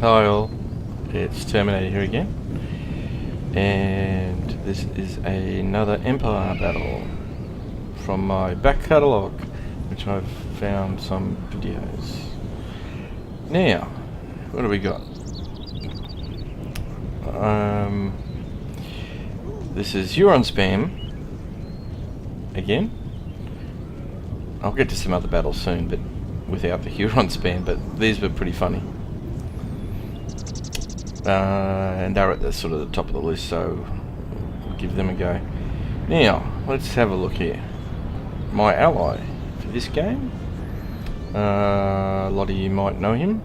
Hi all, it's Terminator here again, and this is another Empire battle from my back catalogue, which I've found some videos. Now, what do we got? This is Huron spam again. I'll get to some other battles soon, but without the Huron spam, but these were pretty funny. And they're at the sort of the top of the list, so we'll give them a go. Now, let's have a look here. My ally for this game, a lot of you might know him.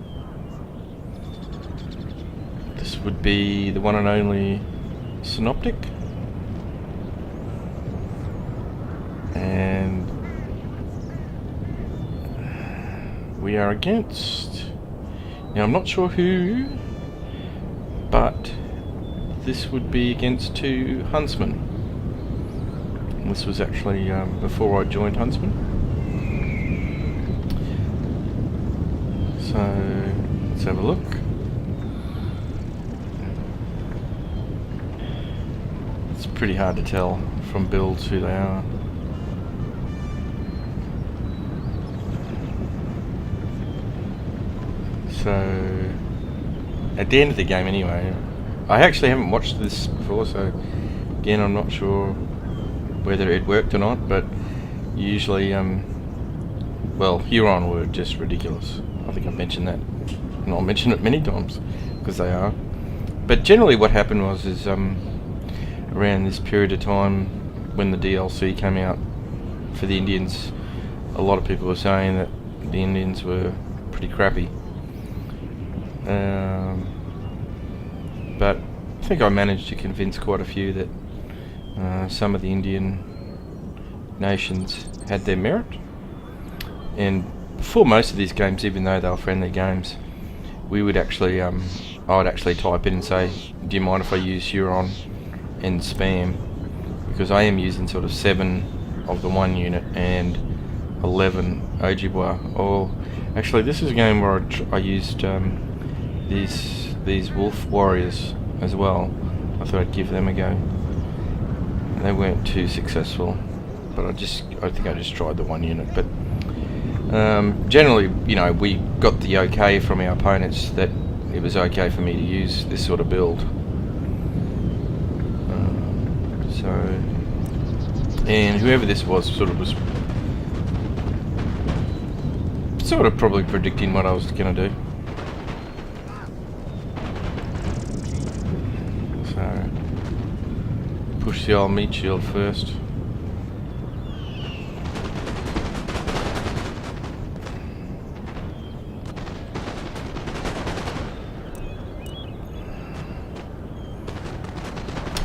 This would be the one and only SYNOPTIC. And we are against, now I'm not sure who, but this would be against two Huntsmen. And this was actually before I joined Huntsmen. So let's have a look. It's pretty hard to tell from builds who they are. So at the end of the game anyway, I actually haven't watched this before, so again I'm not sure whether it worked or not, but usually well, Huron were just ridiculous. I think I've mentioned that, and I'll mention it many times because they are. But generally what happened was around this period of time when the DLC came out for the Indians, a lot of people were saying that the Indians were pretty crappy. But I think I managed to convince quite a few that some of the Indian nations had their merit. And for most of these games, even though they were friendly games, we would actually, I would actually type in and say, do you mind if I use Huron and spam? Because I am using sort of 7 of the one unit and 11 Ojibwa. Or actually, this is a game where I used these wolf warriors as well. I thought I'd give them a go. They weren't too successful, but I think I just tried the one unit. But generally, you know, we got the okay from our opponents that it was okay for me to use this sort of build. And whoever this was sort of probably predicting what I was going to do. So push the old meat shield first.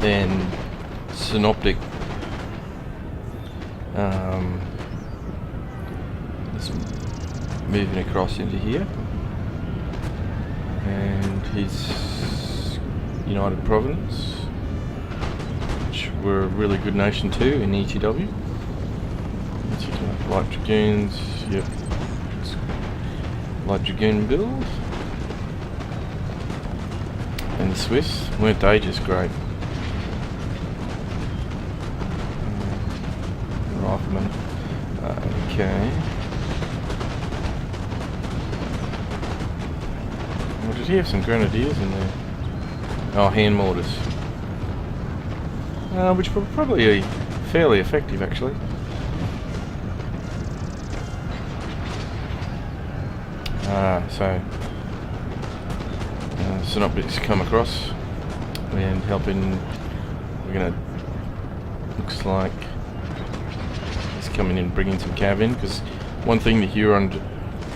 And SYNOPTIC is moving across into here, and his United Province, which were a really good nation too in ETW. Light Dragoons, yep, Light Dragoon build. And the Swiss, weren't they just great? Rifleman. Okay. Well, did he have some grenadiers in there? Oh, hand mortars. Which were probably fairly effective actually. So SYNOPTIC's come across and helping. We're gonna, looks like he's coming in, bringing some cav in, because one thing the Huron,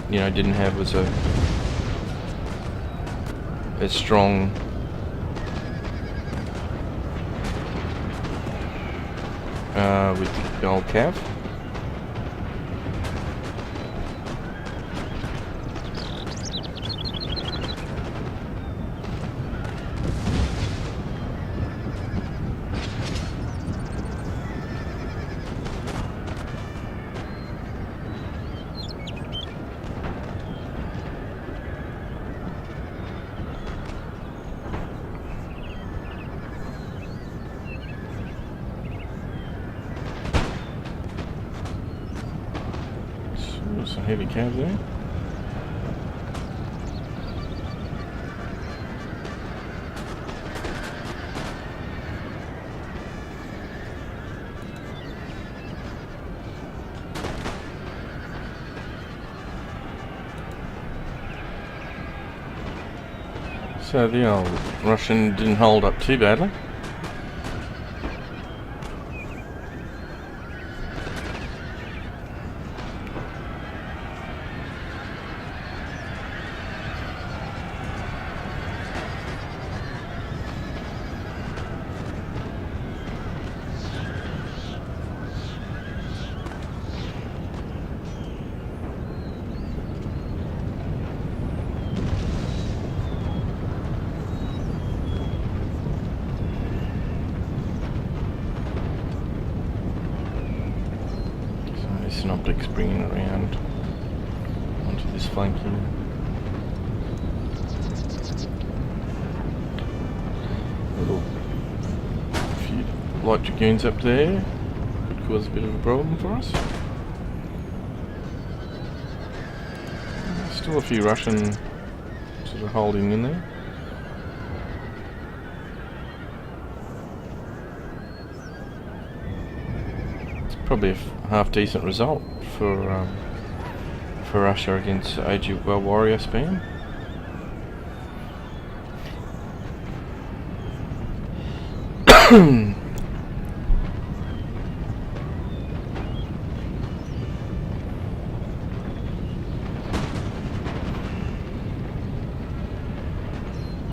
didn't have was a strong with the old cav. heavy cav there. So the old Russian didn't hold up too badly. SYNOPTIC's bringing it around onto this flank here. A few light dragoons up there could cause a bit of a problem for us. Still a few Russian sort of holding in there. Probably a half decent result for Russia against AG Well Warrior Spam.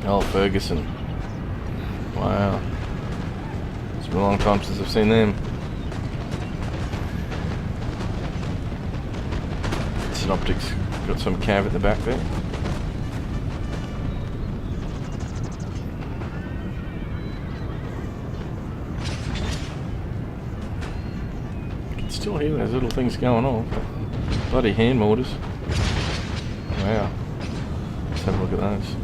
Oh, Ferguson. Wow. It's been a long time since I've seen them. SYNOPTIC's got some cav at the back there. You can still hear those little things going on. Bloody hand mortars. Wow. Let's have a look at those.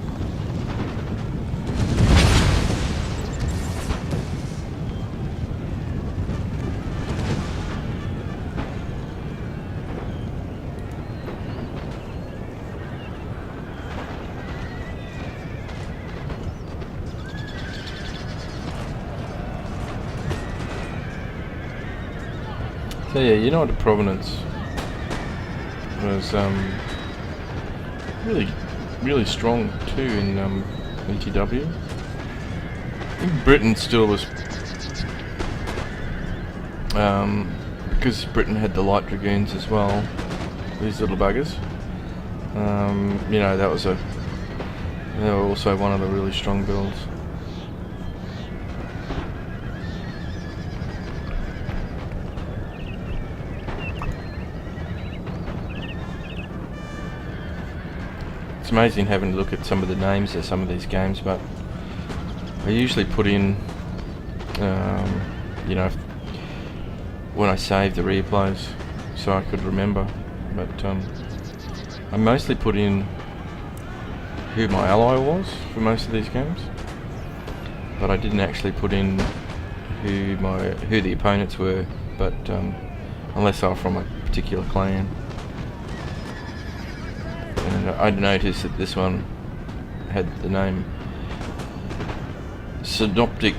So yeah, United Providence was really strong too in ETW. I think Britain still was, because Britain had the light dragoons as well, these little buggers. You know, they were also one of the really strong builds. It's amazing having a look at some of the names of some of these games, but I usually put in, you know, when I save the replays so I could remember, but I mostly put in who my ally was for most of these games, but I didn't actually put in who the opponents were, but unless they were from a particular clan. And I noticed that this one had the name SYNOPTIC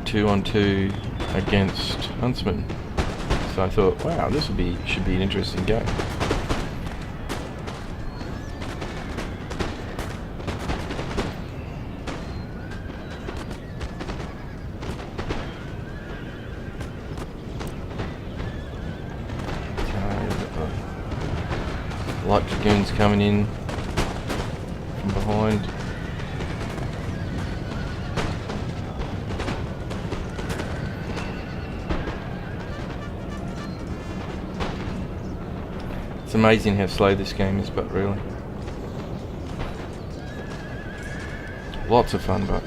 2-on-2 against Huntsman. So I thought, wow, this should be an interesting game. Light dragoons coming in from behind. It's amazing how slow this game is, but really. Lots of fun, but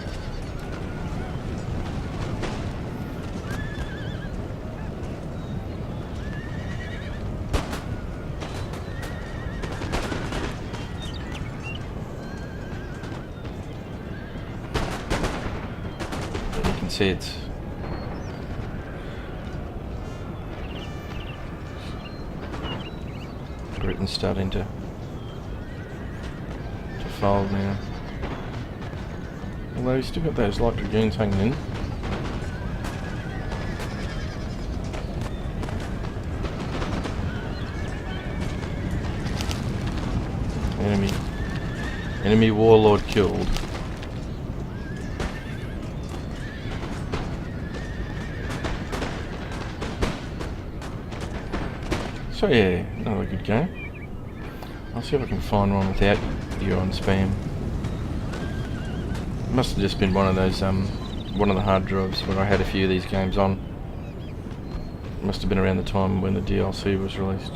see it's curtain's starting to fold now. Although you've still got those light dragoons hanging in. Enemy warlord killed. So yeah, another good game. I'll see if I can find one without you on spam. It must have just been one of those, one of the hard drives when I had a few of these games on. It must have been around the time when the DLC was released.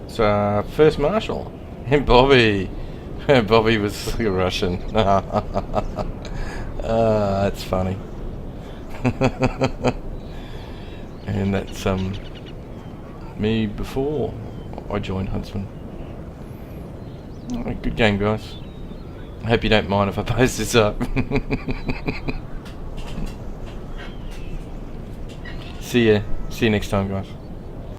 So first Marshal and Booby. Booby was a Russian. That's funny. And that's me before I joined Huntsman. Good game, guys. I hope you don't mind if I post this up. See you next time, guys.